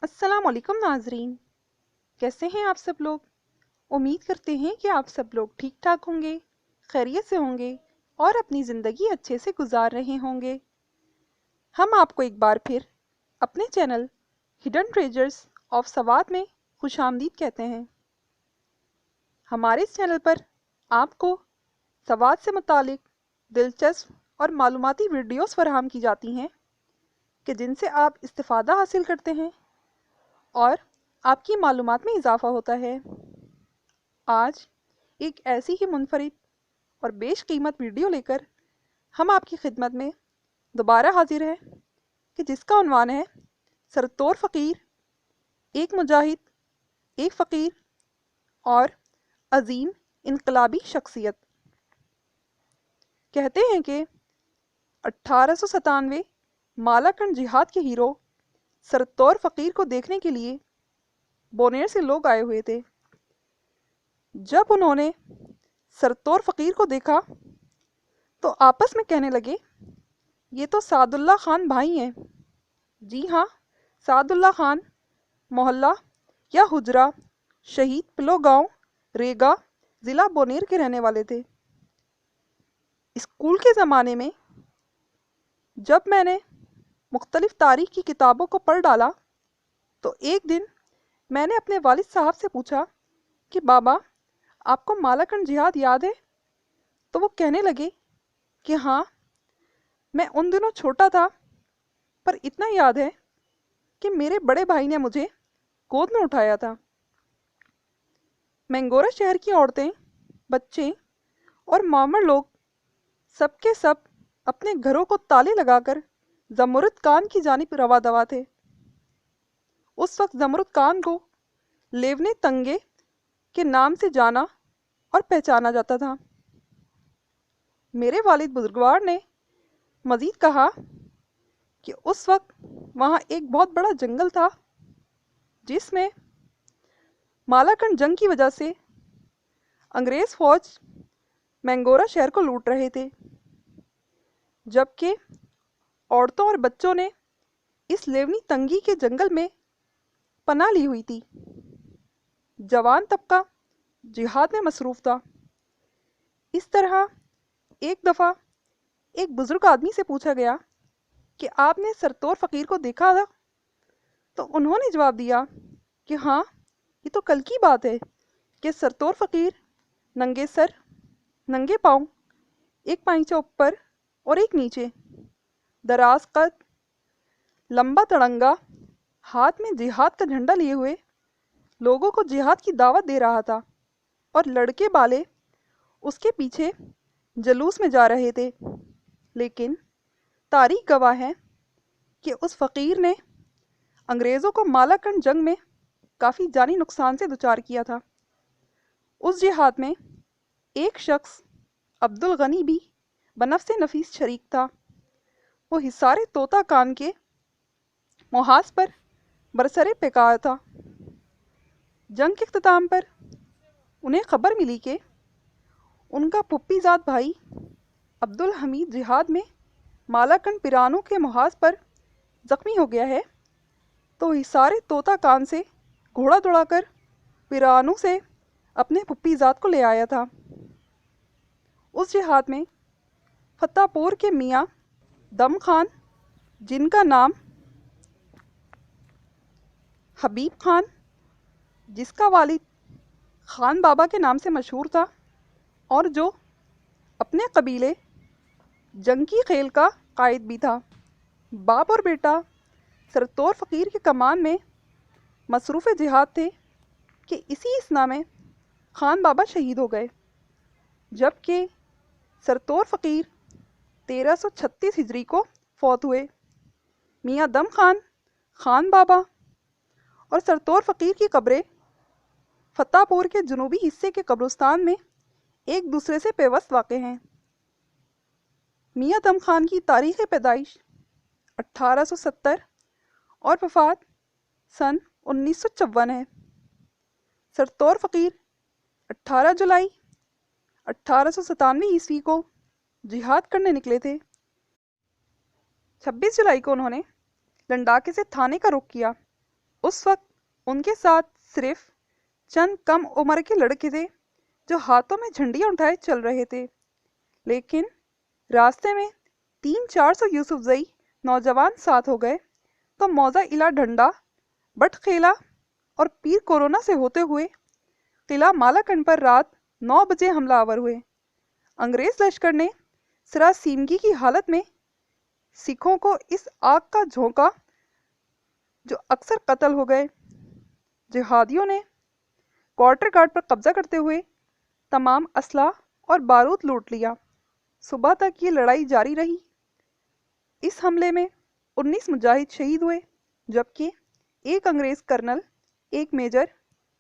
अस्सलाम वालेकुम नाजरीन। कैसे हैं आप सब लोग? उम्मीद करते हैं कि आप सब लोग ठीक ठाक होंगे, खैरियत से होंगे और अपनी ज़िंदगी अच्छे से गुजार रहे होंगे। हम आपको एक बार फिर अपने channel hidden treasures of Swat में खुशामदीद कहते हैं। हमारे इस चैनल पर आपको सवात से मुतालिक दिलचस्प और मालूमाती वीडियोस फराहम की जाती हैं कि जिनसे आप इस्तिफ़ादा हासिल करते हैं और आपकी मालूमात में इजाफ़ा होता है। आज एक ऐसी ही मुनफरिद और बेशकीमत वीडियो लेकर हम आपकी खिदमत में दोबारा हाजिर हैं कि जिसका उन्वान है सरतोर फ़कीर, एक मुजाहिद, एक फ़कीर और अजीम इनकलाबी शख्सियत। कहते हैं कि 1897 मालाकंड जिहाद के हीरो सरतोर फ़कीर को देखने के लिए बोनेर से लोग आए हुए थे। जब उन्होंने सरतोर फ़कीर को देखा तो आपस में कहने लगे, ये तो सादुल्ला खान भाई हैं। जी हाँ, सादुल्ला खान मोहल्ला या हुजरा शहीद पिलो गांव रेगा ज़िला बोनेर के रहने वाले थे। स्कूल के ज़माने में जब मैंने मुख्तलिफ तारीख़ की किताबों को पढ़ डाला तो एक दिन मैंने अपने वालिद साहब से पूछा कि बाबा, आपको मालाकंड जिहाद याद है? तो वो कहने लगे कि हाँ, मैं उन दिनों छोटा था, पर इतना याद है कि मेरे बड़े भाई ने मुझे गोद में उठाया था। मैंगोरा शहर की औरतें, बच्चे और मामर लोग सब के सब अपने घरों को ताले लगाकर जमुरुद खान की जानिब रवा दवा थे। उस वक्त जमुरुद खान को लेवने तंगे के नाम से जाना और पहचाना जाता था। मेरे वालिद बुजुर्गवार ने मज़ीद कहा कि उस वक्त वहाँ एक बहुत बड़ा जंगल था जिसमें मालाकंड जंग की वजह से अंग्रेज़ फ़ौज मैंगोरा शहर को लूट रहे थे, जबकि औरतों और बच्चों ने इस लेवनी तंगी के जंगल में पनाह ली हुई थी। जवान तबका जिहाद में मसरूफ़ था। इस तरह एक दफ़ा एक बुज़ुर्ग आदमी से पूछा गया कि आपने सरतोर फ़कीर को देखा था? तो उन्होंने जवाब दिया कि हाँ, ये तो कल की बात है कि सरतोर फ़कीर नंगे सर, नंगे पाँव, एक पाइंचा ऊपर और एक नीचे, दराज कद, लंबा तड़ंगा, हाथ में जिहाद का झंडा लिए हुए लोगों को जिहाद की दावत दे रहा था और लड़के बाले उसके पीछे जलूस में जा रहे थे। लेकिन तारीख गवाह है कि उस फ़कीर ने अंग्रेज़ों को मालाकंड जंग में काफ़ी जानी नुकसान से दुचार किया था। उस जिहाद में एक शख्स अब्दुल गनी भी बनफ़्से नफीस शरीक था। वो हिसारे तोता कान के मुहाज पर बरसरे पेकार था। जंग के इख्तिताम पर उन्हें खबर मिली कि उनका पुप्पीज़ाद भाई अब्दुल हमीद जिहाद में मालाकंड पिरानों के मुहाज पर ज़ख्मी हो गया है, तो हिसारे तोता कान से घोड़ा दौड़ाकर पिरानों से अपने पुप्पीज़ाद को ले आया था। उस जिहाद में फतेहपुर के मियाँ दम खान, जिनका नाम हबीब खान, जिसका वालिद खान बाबा के नाम से मशहूर था और जो अपने कबीले जंगी खेल का कायद भी था, बाप और बेटा सरतोर फ़कीर के कमान में मसरूफ़ जिहाद थे कि इसी इसना में खान बाबा शहीद हो गए, जबकि सरतोर फ़कीर 1336 हिजरी को फौत हुए। मियाँ दम खान, खान बाबा और सरतोर फ़कीर की कब्रें फतेहपुर के जनूबी हिस्से के कब्रिस्तान में एक दूसरे से पेवस्त वाक़े हैं। मियाँ दम खान की तारीख़ पैदाइश 1870 और वफ़ात सन 1954 है। सरतोर फ़कीर 18 जुलाई 1897 ईस्वी को जिहाद करने निकले थे। 26 जुलाई को उन्होंने लंडाके से थाने का रुख किया। उस वक्त उनके साथ सिर्फ चंद कम उम्र के लड़के थे जो हाथों में झंडियाँ उठाए चल रहे थे। लेकिन रास्ते में 300-400 यूसुफजई नौजवान साथ हो गए तो मौजा इला ढंडा, बटखेला और पीर कोरोना से होते हुए किला मालाकंड पर रात 9 बजे हमलावर हुए। अंग्रेज लश्कर ने सरासीमगी की हालत में सिखों को इस आग का झोंका जो अक्सर कत्ल हो गए। जिहादियों ने क्वार्टर गार्ड पर कब्जा करते हुए तमाम असला और बारूद लूट लिया। सुबह तक ये लड़ाई जारी रही। इस हमले में 19 मुजाहिद शहीद हुए, जबकि एक अंग्रेज कर्नल, एक मेजर,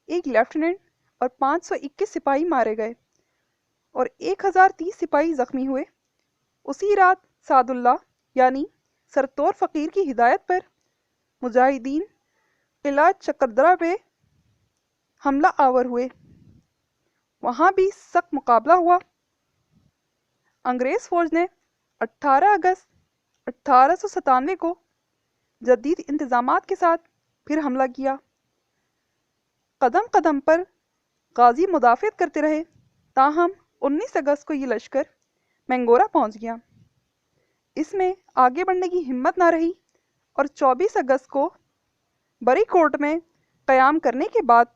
एक लेफ्टिनेंट और 521 सिपाही मारे गए और 1030 सिपाही जख्मी हुए। उसी रात सादुल्ला यानी सरतौर फ़कीर की हिदायत पर मुजाहिदीन किला चकदरा पे हमला आवर हुए। वहाँ भी सख्त मुकाबला हुआ। अंग्रेज़ फ़ौज ने 18 अगस्त 1897 को जदीद इंतज़ामात के साथ फिर हमला किया। कदम कदम पर गाजी मुदाफ़ियत करते रहे, ताहम 19 अगस्त को ये लश्कर मैंगोरा पहुंच गया। इसमें आगे बढ़ने की हिम्मत ना रही और 24 अगस्त को बरी कोर्ट में क़याम करने के बाद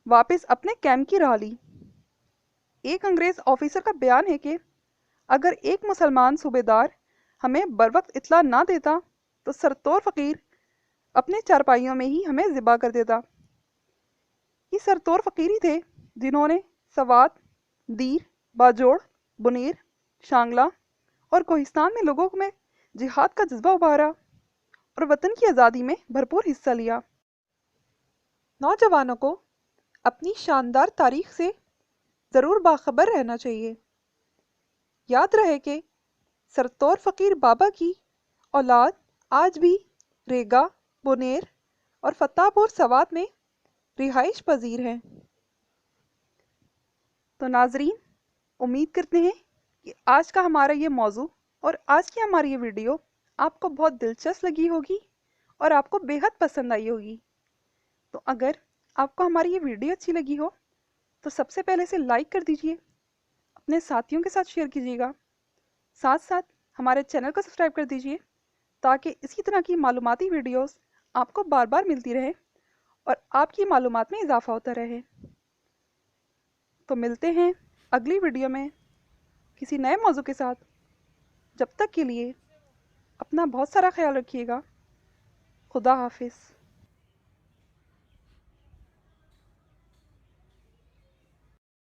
वापस अपने कैंप की राह ली। एक अंग्रेज़ ऑफिसर का बयान है कि अगर एक मुसलमान सूबेदार हमें बरवक्त इत्तला ना देता तो सरतौर फ़कीर अपने चारपाइयों में ही हमें ज़िबा कर देता। ये सरतौर फ़कीर ही थे जिन्होंने सवात, दीर, बाजोड़, बुनीर, शांगला और कोहिस्तान में लोगों में जिहाद का जज्बा उभारा और वतन की आज़ादी में भरपूर हिस्सा लिया। नौजवानों को अपनी शानदार तारीख से ज़रूर बाखबर रहना चाहिए। याद रहे कि सरतौर फ़कीर बाबा की औलाद आज भी रेगा, बुनेर और फतेहपुर सवात में रिहाइश पजीर हैं। तो नाजरीन, उम्मीद करते हैं कि आज का हमारा ये मौजू और आज की हमारी ये वीडियो आपको बहुत दिलचस्प लगी होगी और आपको बेहद पसंद आई होगी। तो अगर आपको हमारी ये वीडियो अच्छी लगी हो तो सबसे पहले इसे लाइक कर दीजिए, अपने साथियों के साथ शेयर कीजिएगा, साथ साथ हमारे चैनल को सब्सक्राइब कर दीजिए ताकि इसी तरह की मालूमाती वीडियोस आपको बार बार मिलती रहे और आपकी मालूमात में इजाफा होता रहे। तो मिलते हैं अगली वीडियो में किसी नए मौजू के साथ। जब तक के लिए अपना बहुत सारा ख्याल रखिएगा। खुदा हाफिज़।